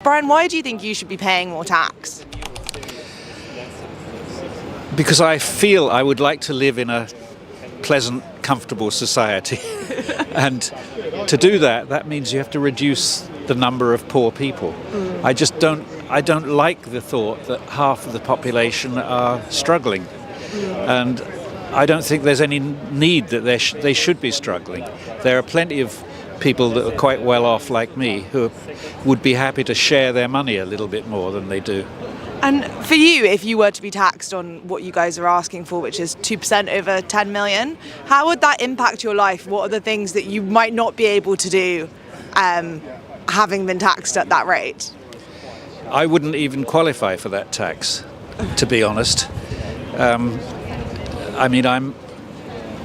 Brian, why do you think you should be paying more tax? Because I feel I would like to live in a pleasant, comfortable society. And to do that, that means you have to reduce the number of poor people. I don't like the thought that half of the population are struggling. And I don't think there's any need that they should be struggling. There are plenty of people that are quite well off like me who would be happy to share their money a little bit more than they do. And for you, if you were to be taxed on what you guys are asking for, which is 2% over 10 million, how would that impact your life? What are the things that you might not be able to do having been taxed at that rate? I wouldn't even qualify for that tax, to be honest.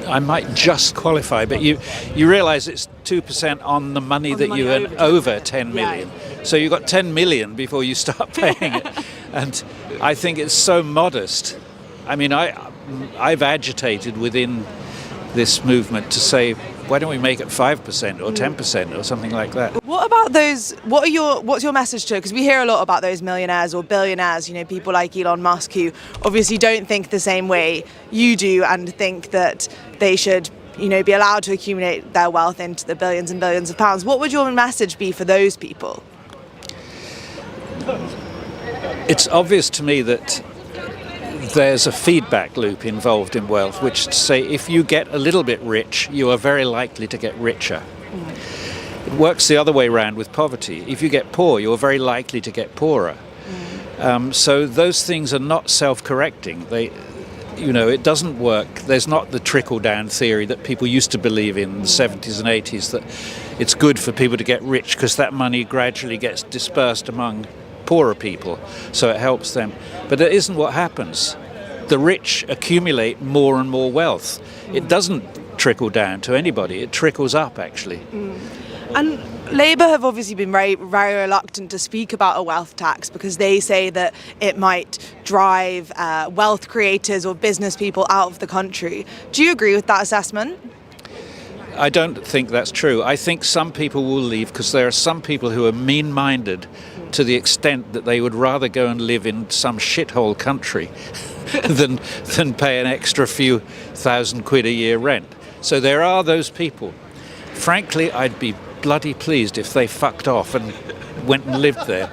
I might just qualify, but you realise it's 2% on the money that you earn over 10 million. Yeah. So you've got 10 million before you start paying it. And I think it's so modest. I mean, I've agitated within this movement to say, why don't we make it 5% or 10% or something like that? What about those? What's your message to? Because we hear a lot about those millionaires or billionaires. You know, people like Elon Musk who obviously don't think the same way you do and think that they should, be allowed to accumulate their wealth into the billions and billions of pounds. What would your message be for those people? It's obvious to me that there's a feedback loop involved in wealth, which to say if you get a little bit rich, you are very likely to get richer. It works the other way around with poverty. If you get poor, you're very likely to get poorer. So those things are not self-correcting. It doesn't work. There's not the trickle-down theory that people used to believe in the 70s and 80s, that it's good for people to get rich because that money gradually gets dispersed among poorer people, so it helps them. But that isn't what happens. The rich accumulate more and more wealth. It doesn't trickle down to anybody. It trickles up, actually. And Labour have obviously been very, very reluctant to speak about a wealth tax because they say that it might drive wealth creators or business people out of the country. Do you agree with that assessment? I don't think that's true. I think some people will leave because there are some people who are mean-minded to the extent that they would rather go and live in some shithole country than pay an extra few £1,000 a year rent. So there are those people. Frankly, I'd be bloody pleased if they fucked off and went and lived there.